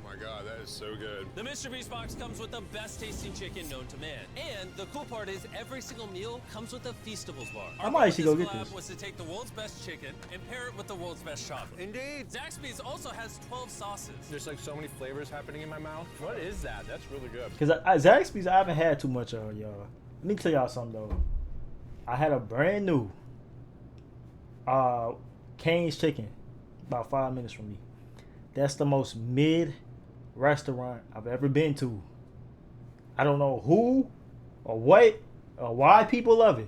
Speaker 3: my god, that is so good.
Speaker 2: The Mr. Beast box comes with the best tasting chicken known to man. And the cool part is every single meal comes with a Feastables bar.
Speaker 1: I might actually go get this.
Speaker 2: Was to take the world's best chicken and pair it with the world's best chocolate.
Speaker 4: Indeed.
Speaker 2: Zaxby's also has 12 sauces.
Speaker 4: There's like so many flavors happening in my mouth. What is that? That's really good.
Speaker 1: Because Zaxby's, I haven't had too much of, y'all. Let me tell y'all something, though. I had a brand new Cane's Chicken about 5 minutes from me. That's the most mid restaurant I've ever been to. I don't know who or what or why people love it.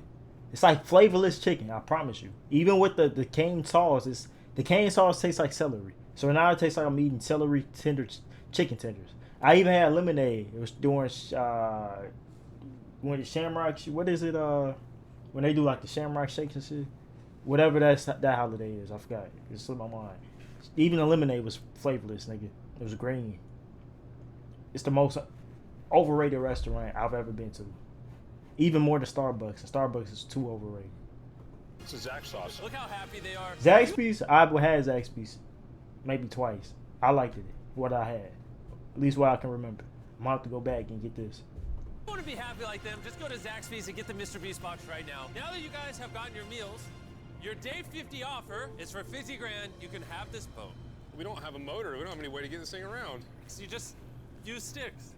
Speaker 1: It's like flavorless chicken, I promise you. Even with the cane sauce, the cane sauce tastes like celery. So now it tastes like I'm eating celery chicken tenders. I even had lemonade. It was during when the Shamrock, what is it? When they do like the Shamrock shakes and shit, whatever that holiday is, I forgot. It slipped my mind. Even the lemonade was flavorless, nigga. It was green. It's the most overrated restaurant I've ever been to. Even more than Starbucks. And Starbucks is too overrated.
Speaker 3: It's a Zax sauce.
Speaker 2: Look how happy they are.
Speaker 1: Zaxby's, I've had Zaxby's maybe twice. I liked it. What I had. At least what I can remember. I'm gonna have to go back and get this.
Speaker 2: you want to be happy like them, just go to Zaxby's and get the Mr. Beast box right now. Now that you guys have gotten your meals, your day 50 offer is for 50 grand. You can have this boat.
Speaker 3: We don't have a motor. We don't have any way to get this thing around.
Speaker 2: So you just use sticks.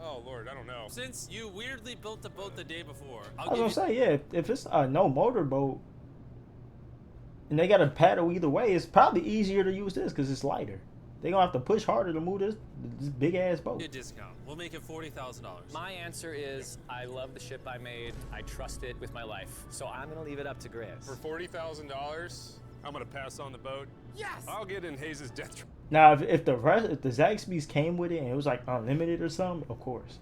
Speaker 3: Oh, Lord, I don't know.
Speaker 2: Since you weirdly built the boat the day before,
Speaker 1: I was gonna say, yeah, if it's a no motor boat and they got a paddle either way, it's probably easier to use this because it's lighter. They gonna have to push harder to move this big ass boat.
Speaker 2: a discount. We'll make it $40,000.
Speaker 9: My answer is I love the ship I made. I trust it with my life. So I'm gonna leave it up to Grizz.
Speaker 3: For $40,000, I'm going to pass on the boat.
Speaker 2: Yes!
Speaker 3: I'll get in Hayes' death trap.
Speaker 1: Now, if the Zaxby's came with it and it was like unlimited or something, of course.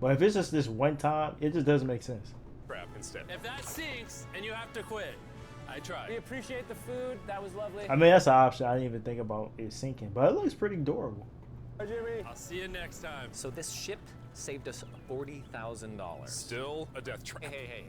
Speaker 1: But if it's just this one time, it just doesn't make sense.
Speaker 3: Instead.
Speaker 2: If that sinks and you have to quit, I tried.
Speaker 6: We appreciate the food. That was lovely.
Speaker 1: I mean, that's an option. I didn't even think about it sinking, but it looks pretty durable.
Speaker 6: Bye, Jimmy.
Speaker 2: I'll see you next time.
Speaker 9: So this ship saved us $40,000.
Speaker 3: Still a death trap.
Speaker 9: Hey.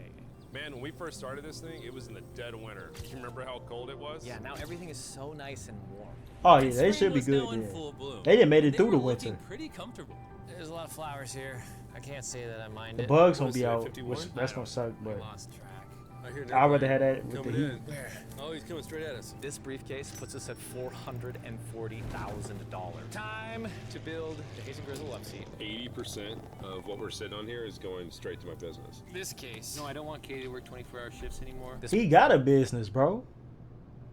Speaker 3: Man, when we first started this thing, it was in the dead of winter. Do you remember how cold it was?
Speaker 9: Yeah, now everything is so nice and warm.
Speaker 1: Oh yeah, they
Speaker 2: Spring
Speaker 1: should be
Speaker 2: was now
Speaker 1: good.
Speaker 2: in
Speaker 1: Yeah.
Speaker 2: full bloom.
Speaker 1: They didn't made it
Speaker 2: They
Speaker 1: through
Speaker 2: were
Speaker 1: the
Speaker 2: looking
Speaker 1: winter.
Speaker 2: pretty comfortable.
Speaker 11: There's a lot of flowers here. I can't say that I mind
Speaker 1: The
Speaker 11: it.
Speaker 1: bugs
Speaker 3: What
Speaker 1: gonna
Speaker 3: is
Speaker 1: be
Speaker 3: that,
Speaker 1: out,
Speaker 3: 51?
Speaker 1: which that's gonna suck. But
Speaker 11: Lost track.
Speaker 3: I hear
Speaker 1: I'd rather have that with the
Speaker 3: coming
Speaker 1: heat.
Speaker 3: in. Where? Oh, he's coming straight at us.
Speaker 9: This briefcase puts us at $440,000. Time to build the Hazen Grizzle love seat.
Speaker 3: 80% of what we're sitting on here is going straight to my business.
Speaker 11: This case. No, I don't want Katie to work 24-hour shifts anymore.
Speaker 1: He got a business, bro,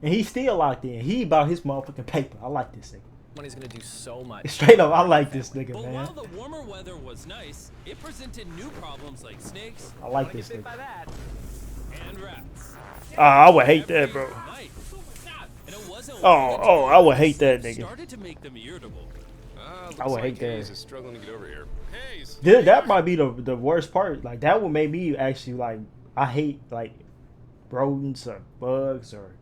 Speaker 1: and he's still locked in. He about his motherfucking paper. I like this nigga.
Speaker 9: Money's gonna do so much.
Speaker 1: Straight up, I like this nigga,
Speaker 2: But
Speaker 1: man.
Speaker 2: while the warmer weather was nice, it presented new problems like snakes
Speaker 1: I like this
Speaker 6: Bit
Speaker 1: nigga.
Speaker 6: by that.
Speaker 2: and rats.
Speaker 1: I would hate that, bro.
Speaker 2: Night. And it wasn't
Speaker 1: Oh,
Speaker 2: long until
Speaker 1: I would hate that
Speaker 2: it
Speaker 1: nigga.
Speaker 2: started to make them irritable.
Speaker 1: I would hate that.
Speaker 3: Hayes is struggling to get over here. Hayes!
Speaker 1: That might be the worst part. Like that would make me actually like I hate like rodents or bugs or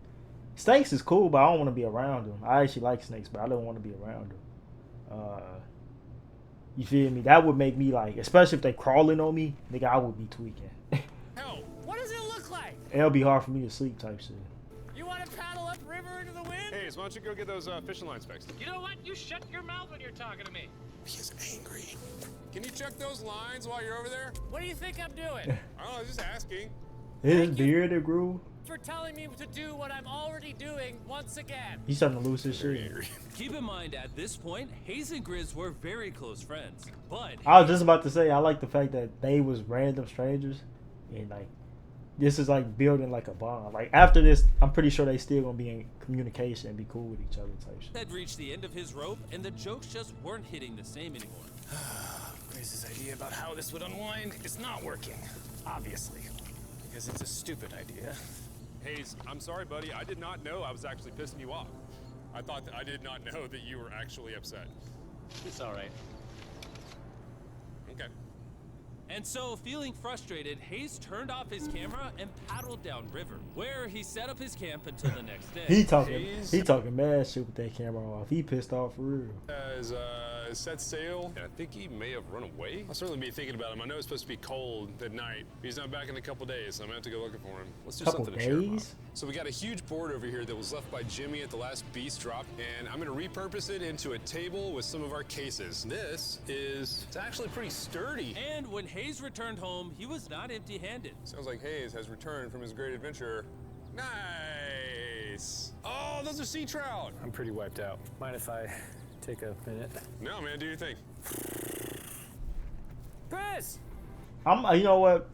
Speaker 1: snakes is cool, but I don't want to be around them. I actually like snakes, but I don't want to be around them. You feel me? That would make me like, especially if they crawling on me, nigga, I would be tweaking.
Speaker 11: Hell, what does it look like?
Speaker 1: It'll be hard for me to sleep type shit.
Speaker 11: You want to paddle upriver into the wind?
Speaker 3: Hayes, why don't you go get those fishing lines fixed?
Speaker 11: You know what? You shut your mouth when you're talking to me.
Speaker 3: He is angry. Can you check those lines while you're over there?
Speaker 11: What do you think I'm doing?
Speaker 3: I don't know, just asking.
Speaker 1: His beard it grew.
Speaker 11: For telling me to do what I'm already doing once again.
Speaker 1: He's starting to lose his shit.
Speaker 2: Keep in mind, at this point, Hayes and Grizz were very close friends. But
Speaker 1: I was just about to say, I like the fact that they was random strangers, and like this is like building like a bond. Like after this, I'm pretty sure they still gonna be in communication and be cool with each other type shit.
Speaker 2: had reached the end of his rope, and the jokes just weren't hitting the same anymore.
Speaker 11: Grace's idea about how this would unwind is not working. Obviously. Because it's a stupid idea.
Speaker 3: Hayes, I'm sorry, buddy. I did not know I was actually pissing you off. I thought that I did not know that you were actually upset.
Speaker 11: It's alright.
Speaker 3: Okay.
Speaker 2: And so, feeling frustrated, Hayes turned off his camera and paddled downriver, where he set up his camp until the next day.
Speaker 1: He talking
Speaker 3: Hayes
Speaker 1: mad shit with that camera off. He pissed off for real.
Speaker 3: has set sail, and I think he may have run away. I'll certainly be thinking about him. I know it's supposed to be cold at night. He's not back in a couple days, so I'm gonna have to go looking for him. Let's do
Speaker 1: Couple
Speaker 3: something to cheer him up.
Speaker 1: days?
Speaker 3: So we got a huge board over here that was left by Jimmy at the last beast drop, and I'm gonna repurpose it into a table with some of our cases. It's actually pretty sturdy.
Speaker 2: And when Hayes returned home, he was not empty-handed.
Speaker 3: Sounds like Hayes has returned from his great adventure. Nice. Oh, those are sea trout.
Speaker 9: I'm pretty wiped out. Mind if I take a minute?
Speaker 3: No, man, do your thing.
Speaker 11: Chris!
Speaker 1: You know what?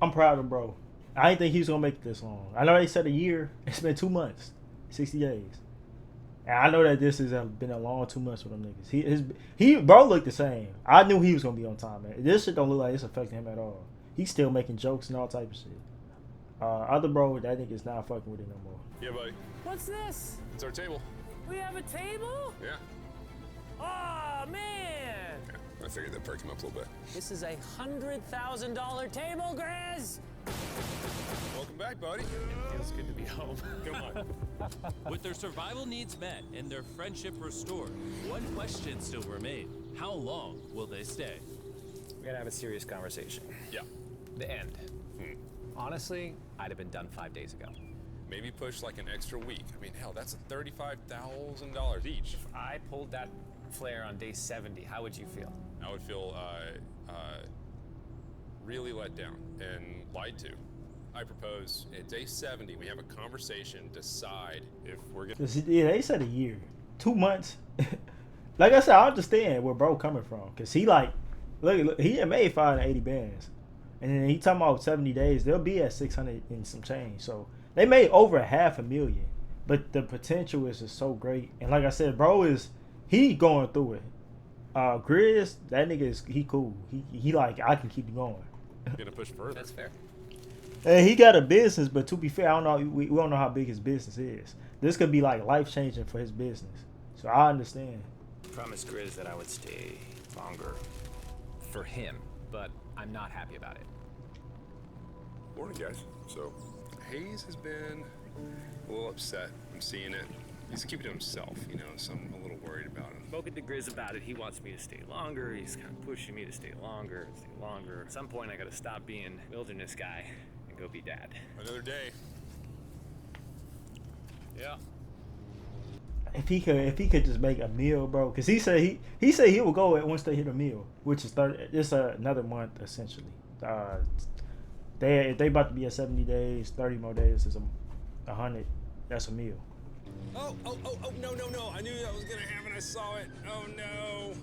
Speaker 1: I'm proud of him, bro. I didn't think he was gonna make it this long. I know they said a year. It's been 2 months, 60 days. And I know that this has been a long 2 months with them niggas. He bro looked the same. I knew he was gonna be on time, man. This shit don't look like it's affecting him at all. He's still making jokes and all type of shit. Other bro, that nigga's not fucking with it no more.
Speaker 3: Yeah, buddy.
Speaker 11: What's this?
Speaker 3: It's our table.
Speaker 11: We have a table?
Speaker 3: Yeah.
Speaker 11: Oh, man!
Speaker 3: I figured that perked him up a little bit.
Speaker 11: This is a $100,000 table, Grizz!
Speaker 3: Welcome back, buddy.
Speaker 9: Feels good to be home.
Speaker 3: Come on.
Speaker 2: With their survival needs met and their friendship restored, one question still remained. How long will they stay?
Speaker 9: We gotta have a serious conversation.
Speaker 3: Yeah.
Speaker 9: The end. Honestly, I'd have been done 5 days ago.
Speaker 3: maybe push like an extra week. I mean, hell, that's $35,000 each.
Speaker 9: If I pulled that flare on day 70, how would you feel?
Speaker 3: I would feel really let down and lied to. I propose at day 70 we have a conversation, decide if we're gonna.
Speaker 1: Yeah, they said a year, 2 months. Like I said, I understand where bro coming from, cause he like, look, he had made 580 bands, and then he talking about 70 days. They'll be at 600 and some change. So they made over $500,000, but the potential is just so great. And like I said, bro he going through it. Grizz, that nigga he cool. He like, I can keep going.
Speaker 3: Gonna push further.
Speaker 9: That's fair.
Speaker 1: And he got a business, but to be fair, I don't know. We don't know how big his business is. This could be like life changing for his business. So I understand.
Speaker 9: Promised Grizz that I would stay longer for him, but I'm not happy about it.
Speaker 3: Morning, guys. So Hayes has been a little upset. I'm seeing it. He's keeping to himself, you know, so I'm a little worried about him.
Speaker 7: Spoken to Grizz about it. He wants me to stay longer. He's kind of pushing me to stay longer. At some point, I gotta stop being wilderness guy and go be dad.
Speaker 3: Another day.
Speaker 7: Yeah.
Speaker 1: If he could just make a meal, bro, because he said he will go once they hit a meal, which is 30. It's another month essentially. They about to be at 70 days, 30 more days is 100. That's a meal.
Speaker 3: Oh, no. I knew that was gonna happen. I saw it. Oh, no.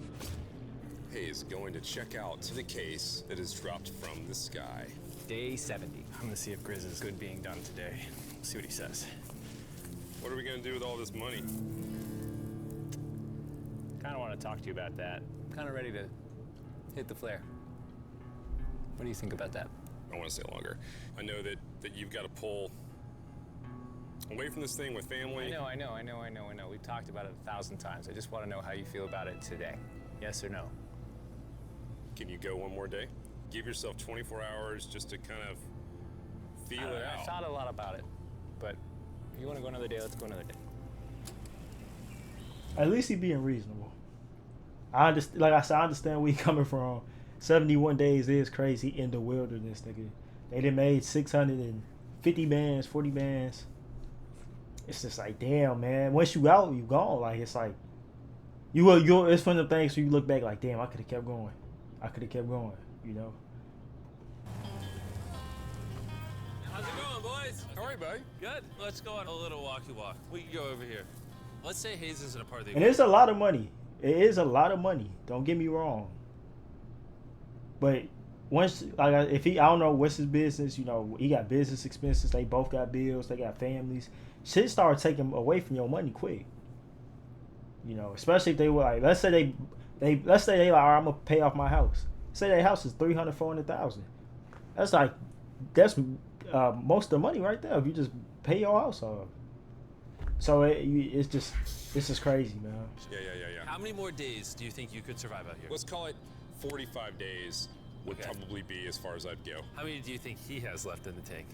Speaker 3: Hayes going to check out the case that is dropped from the sky.
Speaker 9: Day 70.
Speaker 11: I'm gonna see if Grizz is good being done today. See what he says.
Speaker 3: What are we gonna do with all this money?
Speaker 4: Kind of want to talk to you about that. Kind of ready to hit the flare. What do you think about that?
Speaker 3: I want to stay longer. I know that you've got to pull away from this thing with family.
Speaker 4: I know. We've talked about it 1,000 times. I just want to know how you feel about it today. Yes or no?
Speaker 3: Can you go one more day? Give yourself 24 hours just to kind of feel it out.
Speaker 4: I thought a lot about it, but if you want to go another day, let's go another day.
Speaker 1: At least he being reasonable. I understand. Like I said, I understand where he coming from. 71 days is crazy in the wilderness, nigga. They done made 650 bands, 40 bands. It's just like, damn, man. Once you out, you gone. Like, it's like, it's one of the things where you look back like, damn, I could have kept going. You know?
Speaker 2: How's it going, boys?
Speaker 3: All right, buddy.
Speaker 2: Good. Let's go on a little walkie walk. We can go over here. Let's say Hayes isn't a part of the.
Speaker 1: And it's a lot of money. It is a lot of money. Don't get me wrong. But once, like, I don't know what's his business. You know, he got business expenses. They both got bills. They got families. Shit start taking away from your money quick. You know, especially if they were like, let's say they like, all right, I'm gonna pay off my house. Say their house is $300,000, $400,000. That's like, that's most of the money right there if you just pay your house off. So it's just crazy, man.
Speaker 3: Yeah.
Speaker 2: How many more days do you think you could survive out here?
Speaker 3: Let's call it 45 days would probably be as far as I'd go.
Speaker 2: How many do you think he has left in the tank?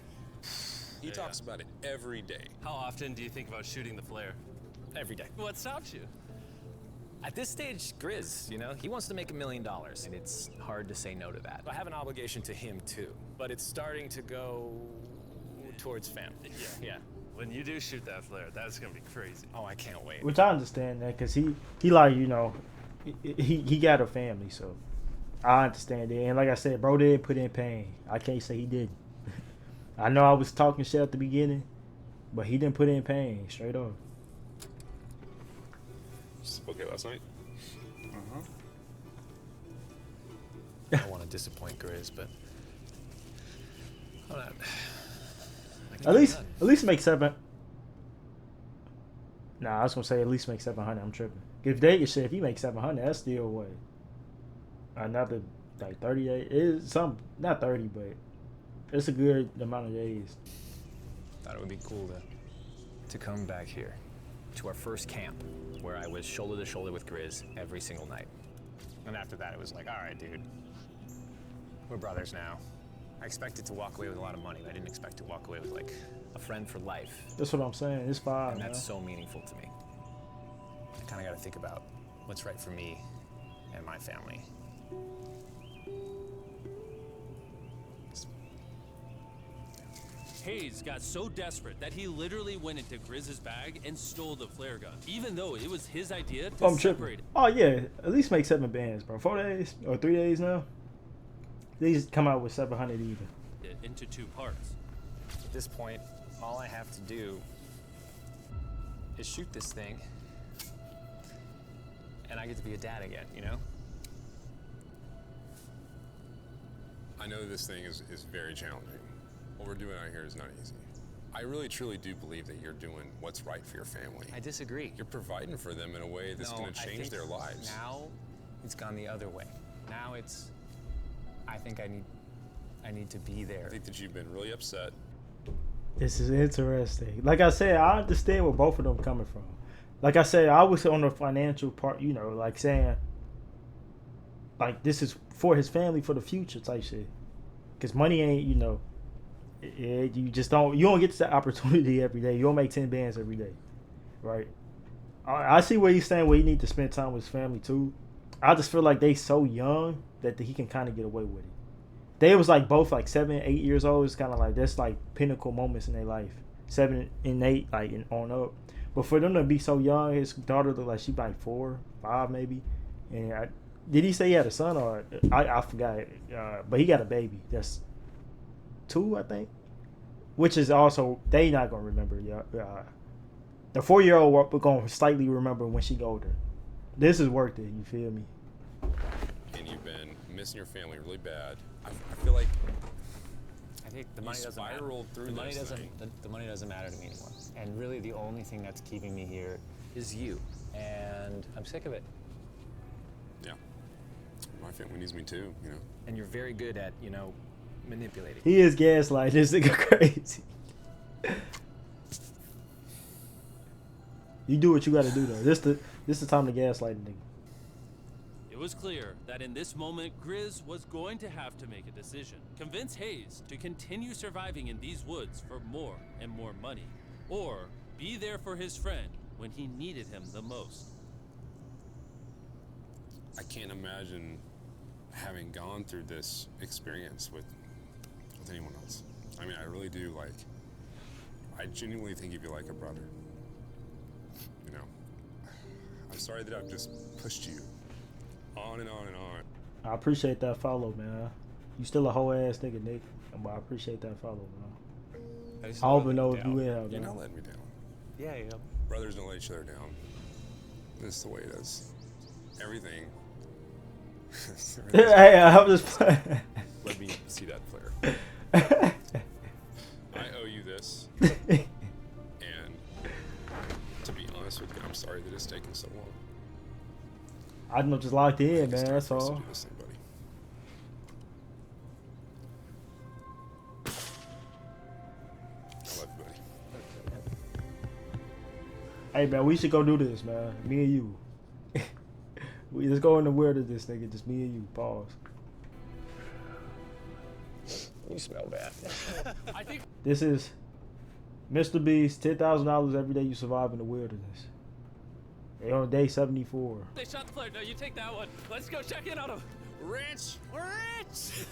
Speaker 3: He talks about it every day.
Speaker 2: How often do you think about shooting the flare?
Speaker 9: Every day.
Speaker 2: What stops you?
Speaker 9: At this stage, Grizz, you know, he wants to make $1 million, and it's hard to say no to that.
Speaker 11: I have an obligation to him too, but it's starting to go towards family. Yeah.
Speaker 2: When you do shoot that flare, that's gonna be crazy.
Speaker 11: Oh, I can't wait.
Speaker 1: Which I understand that, because he like, you know, he got a family, so I understand it. And like I said, bro did put in pain. I can't say he didn't. I know I was talking shit at the beginning, but he didn't put in pain, straight up.
Speaker 3: Okay, last night?
Speaker 11: I don't want to disappoint Grizz, but hold on.
Speaker 1: At least make 7. Nah, I was gonna say at least make 700. I'm tripping. If he makes 700, that's still what, another like 30 days. It's some, not 30, but it's a good amount of days.
Speaker 9: Thought it would be cool to come back here to our first camp, where I was shoulder to shoulder with Grizz every single night. And after that, it was like, all right, dude, we're brothers now. I expected to walk away with a lot of money, but I didn't expect to walk away with like a friend for life.
Speaker 1: That's what I'm saying. It's fine.
Speaker 9: And that's so meaningful to me. I kind of got to think about what's right for me and my family.
Speaker 2: Hayes got so desperate that he literally went into Grizz's bag and stole the flare gun, even though it was his idea to
Speaker 1: I'm
Speaker 2: separate
Speaker 1: tripping. Oh yeah, at least make 7 bands, bro. 4 days or 3 days now. These come out with 700 even.
Speaker 2: it into 2 parts.
Speaker 9: At this point, all I have to do is shoot this thing, and I get to be a dad again, you know?
Speaker 3: I know this thing is very challenging. What we're doing out here is not easy. I really truly do believe that you're doing what's right for your family.
Speaker 9: I disagree.
Speaker 3: You're providing for them in a way that's
Speaker 9: No,
Speaker 3: going to
Speaker 9: I
Speaker 3: change
Speaker 9: think
Speaker 3: their lives.
Speaker 9: Now, it's gone the other way. Now it's, I think I need to be there.
Speaker 3: I think that you've been really upset.
Speaker 1: This is interesting. Like I said, I understand where both of them coming from. Like I said, I was on the financial part, you know, like saying, like this is for his family, for the future type shit. Because money ain't, you know, you don't get that opportunity every day. You don't make 10 bands every day, right? I see where he's saying where he need to spend time with his family too. I just feel like they so young that he can kind of get away with it. They was like both like 7, 8 years old. It's kind of like that's like pinnacle moments in their life. 7 and 8, like and on up. But for them to be so young, his daughter looked like she like 4, 5 maybe. And did he say he had a son or I forgot? But he got a baby. That's 2, I think. Which is also they not gonna remember. The 4-year-old we're gonna slightly remember when she get older. This is worth it. You feel me?
Speaker 3: And you've been missing your family really bad. I feel like
Speaker 9: I think the money doesn't matter.
Speaker 3: spiraled through
Speaker 9: The money
Speaker 3: this
Speaker 9: doesn't.
Speaker 3: thing.
Speaker 9: The money doesn't matter to me anymore. And really, the only thing that's keeping me here is you. And I'm sick of it.
Speaker 3: Yeah. My family needs me too, you know.
Speaker 9: And you're very good at, you know, manipulating.
Speaker 1: He is gaslighting this nigga crazy. You do what you gotta do though. This the time to gaslight a nigga.
Speaker 2: It was clear that in this moment, Grizz was going to have to make a decision. Convince Hayes to continue surviving in these woods for more and more money, or be there for his friend when he needed him the most.
Speaker 3: I can't imagine having gone through this experience with anyone else. I mean, I really do, like, I genuinely think of you like a brother. You know, I'm sorry that I've just pushed you on and on and on.
Speaker 1: I appreciate that follow, man. You still a whole ass nigga, Nick. But I appreciate that follow, man. I don't even know if you in here,
Speaker 3: You're
Speaker 1: man.
Speaker 3: not letting me down.
Speaker 9: Yeah, you know.
Speaker 3: Brothers don't let each other down. This is the way it is. Everything.
Speaker 1: Hey, I'm just playing.
Speaker 3: Let me see that flare. I owe you this. And to be honest with you, I'm sorry that it's taken so long.
Speaker 1: I'm just locked in,
Speaker 3: It's
Speaker 1: man.
Speaker 3: time
Speaker 1: That's
Speaker 3: for us to
Speaker 1: all.
Speaker 3: do this thing, buddy. I love you, buddy.
Speaker 1: Hey, man, we should go do this, man. Me and you. We just go in the wilderness, nigga. Just me and you. Pause.
Speaker 9: You smell bad.
Speaker 2: I think
Speaker 1: This is Mr. Beast. $10,000 every day you survive in the wilderness. They on day 74.
Speaker 2: they shot the flare. No, you take that one. Let's go check in on him. Rich! Rich!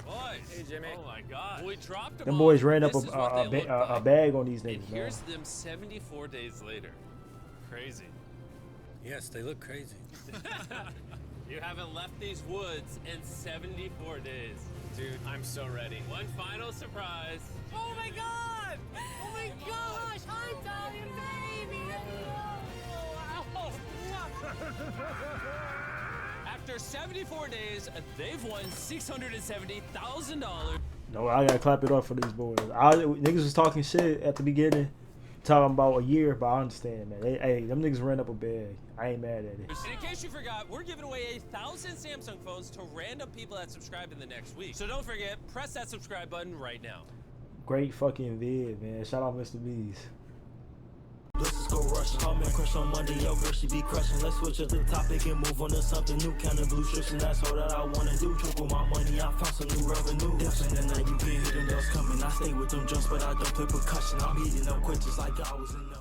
Speaker 2: Boys.
Speaker 7: Hey, Jimmy.
Speaker 2: Oh my God. We dropped them
Speaker 1: Them
Speaker 2: off.
Speaker 1: boys ran up
Speaker 2: This is what they look
Speaker 1: a
Speaker 2: like.
Speaker 1: bag on these
Speaker 2: And
Speaker 1: niggas, man.
Speaker 2: here's them 74 days later. Crazy.
Speaker 5: Yes, they look crazy.
Speaker 2: You haven't left these woods in 74 days.
Speaker 7: Dude, I'm so ready.
Speaker 2: One final surprise.
Speaker 6: Oh my God! Oh my gosh! Hi, Italian baby!
Speaker 2: After 74 days, they've won $670,000.
Speaker 1: No, I gotta clap it up for these boys. Niggas was talking shit at the beginning, talking about a year, but I understand, man. Hey, them niggas ran up a bag. I ain't mad at it.
Speaker 2: In case you forgot, we're giving away 1,000 Samsung phones to random people that subscribe in the next week. So don't forget, press that subscribe button right now.
Speaker 1: Great fucking vid, man. Shout out Mr. Beast.
Speaker 12: Let's just go rushing. Call me and crush on Monday, yo, girl, she be crushing. Let's switch up the topic and move on to something new. Kind of blue strips, and that's all that I wanna do. Triple my money, I found some new revenue. Definitely the night you been hitting those coming. I stay with them jumps, but I don't play percussion. I'm eating up quick just like I was in the